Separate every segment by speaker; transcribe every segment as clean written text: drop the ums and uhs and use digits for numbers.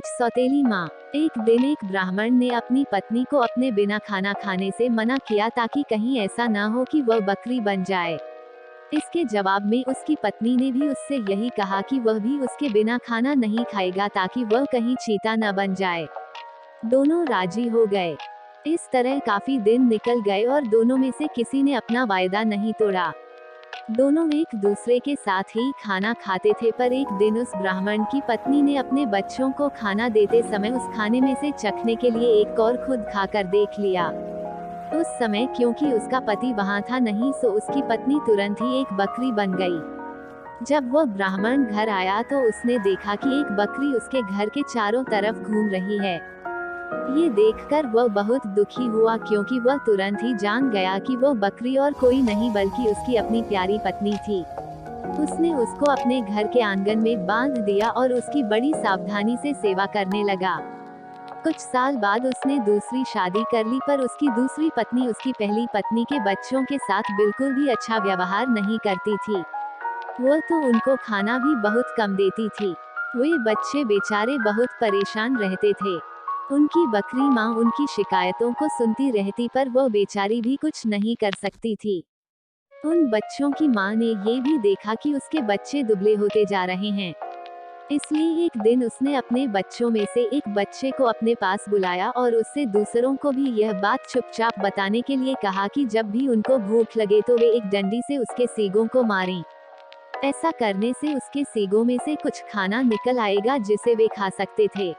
Speaker 1: सौतेली माँ। एक दिन एक ब्राह्मण ने अपनी पत्नी को अपने बिना खाना खाने से मना किया ताकि कहीं ऐसा ना हो कि वह बकरी बन जाए। इसके जवाब में उसकी पत्नी ने भी उससे यही कहा कि वह भी उसके बिना खाना नहीं खाएगा ताकि वह कहीं चीता न बन जाए। दोनों राजी हो गए। इस तरह काफी दिन निकल गए और दोनों में से किसी ने अपना वायदा नहीं तोड़ा। दोनों एक दूसरे के साथ ही खाना खाते थे, पर एक दिन उस ब्राह्मण की पत्नी ने अपने बच्चों को खाना देते समय उस खाने में से चखने के लिए एक और खुद खाकर देख लिया। उस समय क्योंकि उसका पति वहां था नहीं, सो उसकी पत्नी तुरंत ही एक बकरी बन गई। जब वह ब्राह्मण घर आया तो उसने देखा कि एक बकरी उसके घर के चारों तरफ घूम रही है। ये देखकर वह बहुत दुखी हुआ क्योंकि वह तुरंत ही जान गया कि वो बकरी और कोई नहीं बल्कि उसकी अपनी प्यारी पत्नी थी। उसने उसको अपने घर के आंगन में बांध दिया और उसकी बड़ी सावधानी से सेवा करने लगा। कुछ साल बाद उसने दूसरी शादी कर ली, पर उसकी दूसरी पत्नी उसकी पहली पत्नी के बच्चों के साथ बिल्कुल भी अच्छा व्यवहार नहीं करती थी। वो तो उनको खाना भी बहुत कम देती थी। वे बच्चे बेचारे बहुत परेशान रहते थे। उनकी बकरी माँ उनकी शिकायतों को सुनती रहती, पर वो बेचारी भी कुछ नहीं कर सकती थी। उन बच्चों की माँ ने ये भी देखा कि उसके बच्चे दुबले होते जा रहे हैं। इसलिए एक दिन उसने अपने बच्चों में से एक बच्चे को अपने पास बुलाया और उससे दूसरों को भी यह बात चुपचाप बताने के लिए कहा कि जब भी उनको भूख लगे तो वे एक डंडी से उसके सींगों को मारें। ऐसा करने से उसके सींगों में से कुछ खाना निकल आएगा जिसे वे खा सकते थे।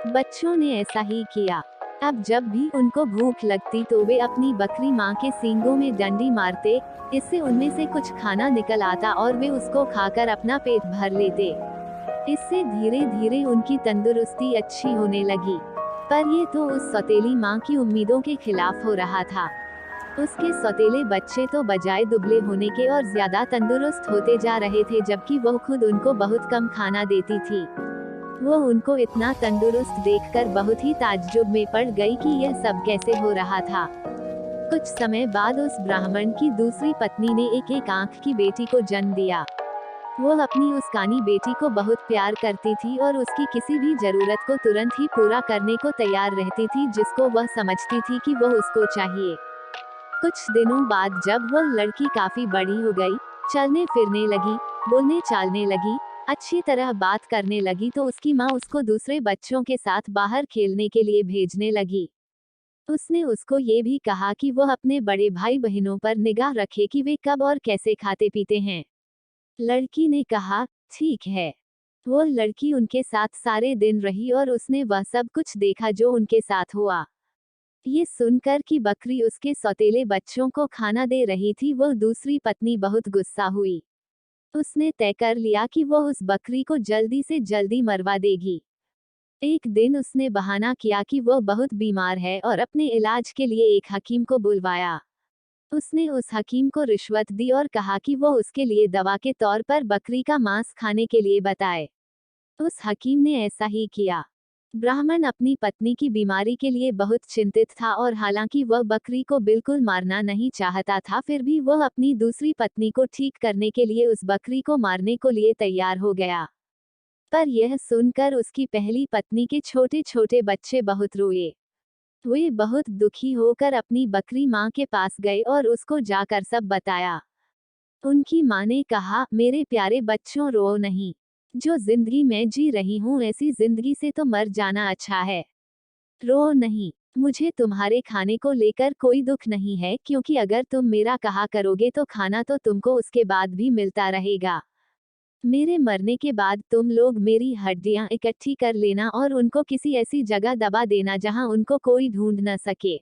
Speaker 1: बच्चों ने ऐसा ही किया। अब जब भी उनको भूख लगती तो वे अपनी बकरी माँ के सींगों में डंडी मारते। इससे उनमें से कुछ खाना निकल आता और वे उसको खाकर अपना पेट भर लेते। इससे धीरे धीरे उनकी तंदुरुस्ती अच्छी होने लगी। पर ये तो उस सौतेली माँ की उम्मीदों के खिलाफ हो रहा था। उसके सौतेले बच्चे तो बजाय दुबले होने के और ज्यादा तंदुरुस्त होते जा रहे थे, जबकि वह खुद उनको बहुत कम खाना देती थी। वो उनको इतना तंदुरुस्त देखकर बहुत ही ताज्जुब में पड़ गई कि यह सब कैसे हो रहा था। कुछ समय बाद उस ब्राह्मण की दूसरी पत्नी ने एक आंख की बेटी को जन्म दिया। वो अपनी उस कानी बेटी को बहुत प्यार करती थी और उसकी किसी भी जरूरत को तुरंत ही पूरा करने को तैयार रहती थी जिसको वह समझती थी कि वह उसको चाहिए। कुछ दिनों बाद जब वह लड़की काफी बड़ी हो गई, चलने फिरने लगी, बोलने चालने लगी, अच्छी तरह बात करने लगी, तो उसकी माँ उसको दूसरे बच्चों के साथ बाहर खेलने के लिए भेजने लगी। उसने उसको ये भी कहा कि वह अपने बड़े भाई बहनों पर निगाह रखे कि वे कब और कैसे खाते पीते हैं। लड़की ने कहा, ठीक है। वो लड़की उनके साथ सारे दिन रही और उसने वह सब कुछ देखा जो उनके साथ हुआ। ये सुनकर कि बकरी उसके सौतेले बच्चों को खाना दे रही थी, वह दूसरी पत्नी बहुत गुस्सा हुई। उसने तय कर लिया कि वह उस बकरी को जल्दी से जल्दी मरवा देगी। एक दिन उसने बहाना किया कि वह बहुत बीमार है और अपने इलाज के लिए एक हकीम को बुलवाया। उसने उस हकीम को रिश्वत दी और कहा कि वह उसके लिए दवा के तौर पर बकरी का मांस खाने के लिए बताए। उस हकीम ने ऐसा ही किया। ब्राह्मण अपनी पत्नी की बीमारी के लिए बहुत चिंतित था और हालांकि वह बकरी को बिल्कुल मारना नहीं चाहता था, फिर भी वह अपनी दूसरी पत्नी को ठीक करने के लिए उस बकरी को मारने को लिए तैयार हो गया। पर यह सुनकर उसकी पहली पत्नी के छोटे छोटे बच्चे बहुत रोए। वे बहुत दुखी होकर अपनी बकरी माँ के पास गए और उसको जाकर सब बताया। उनकी माँ ने कहा, मेरे प्यारे बच्चों, रो नहीं। जो जिंदगी मैं जी रही हूँ ऐसी जिंदगी से तो मर जाना अच्छा है। रो नहीं। मुझे तुम्हारे खाने को लेकर कोई दुख नहीं है, क्योंकि अगर तुम मेरा कहा करोगे तो खाना तो तुमको उसके बाद भी मिलता रहेगा। मेरे मरने के बाद तुम लोग मेरी हड्डियां इकट्ठी कर लेना और उनको किसी ऐसी जगह दबा देना जहां उनको कोई ढूंढ न सके।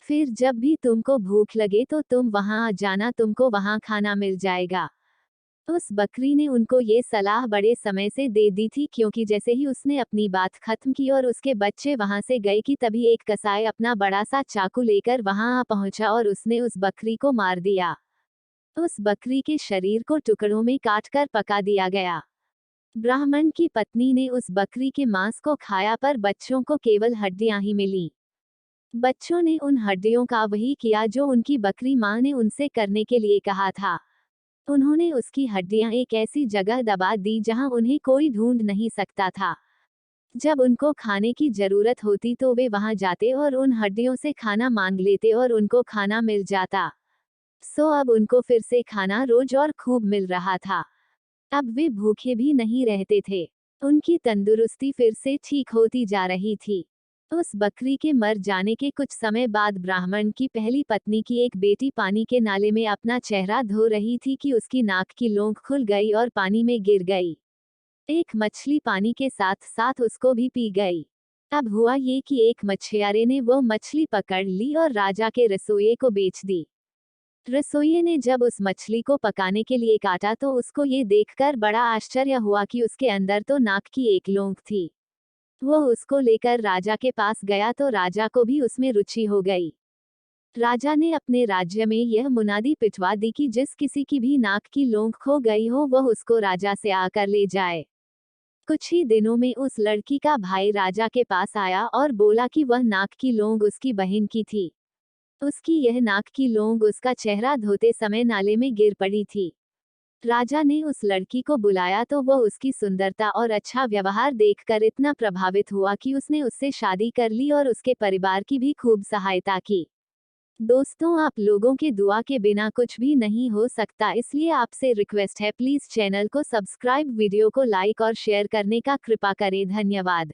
Speaker 1: फिर जब भी तुमको भूख लगे तो तुम वहां आ जाना, तुमको वहां खाना मिल जाएगा। उस बकरी ने उनको ये सलाह बड़े समय से दे दी थी, क्योंकि जैसे ही उसने अपनी बात खत्म की और उसके बच्चे वहां से गए कि तभी एक कसाई अपना बड़ा सा चाकू लेकर वहां आ पहुंचा और उसने उस बकरी को मार दिया। उस बकरी के शरीर को टुकड़ों में काटकर पका दिया गया। ब्राह्मण की पत्नी ने उस बकरी के मांस को खाया, पर बच्चों को केवल हड्डियां ही मिली। बच्चों ने उन हड्डियों का वही किया जो उनकी बकरी माँ ने उनसे करने के लिए कहा था। उन्होंने उसकी हड्डियां एक ऐसी जगह दबा दी जहां उन्हें कोई ढूंढ नहीं सकता था। जब उनको खाने की जरूरत होती तो वे वहां जाते और उन हड्डियों से खाना मांग लेते और उनको खाना मिल जाता। सो अब उनको फिर से खाना रोज और खूब मिल रहा था। अब वे भूखे भी नहीं रहते थे। उनकी तंदुरुस्ती फिर से ठीक होती जा रही थी। उस बकरी के मर जाने के कुछ समय बाद ब्राह्मण की पहली पत्नी की एक बेटी पानी के नाले में अपना चेहरा धो रही थी कि उसकी नाक की लोंग खुल गई और पानी में गिर गई। एक मछली पानी के साथ साथ उसको भी पी गई। अब हुआ ये कि एक मछुआरे ने वो मछली पकड़ ली और राजा के रसोइये को बेच दी। रसोइये ने जब उस मछली को पकाने के लिए काटा तो उसको ये देखकर बड़ा आश्चर्य हुआ कि उसके अंदर तो नाक की एक लोंग थी। वो उसको लेकर राजा के पास गया तो राजा को भी उसमें रुचि हो गई। राजा ने अपने राज्य में यह मुनादी पिटवा दी कि जिस किसी की भी नाक की लोंग खो गई हो वह उसको राजा से आकर ले जाए। कुछ ही दिनों में उस लड़की का भाई राजा के पास आया और बोला कि वह नाक की लोंग उसकी बहन की थी। उसकी यह नाक की लोंग उसका चेहरा धोते समय नाले में गिर पड़ी थी। राजा ने उस लड़की को बुलाया तो वह उसकी सुंदरता और अच्छा व्यवहार देखकर इतना प्रभावित हुआ कि उसने उससे शादी कर ली और उसके परिवार की भी खूब सहायता की। दोस्तों, आप लोगों के दुआ के बिना कुछ भी नहीं हो सकता, इसलिए आपसे रिक्वेस्ट है प्लीज चैनल को सब्सक्राइब, वीडियो को लाइक और शेयर करने का कृपा करें। धन्यवाद।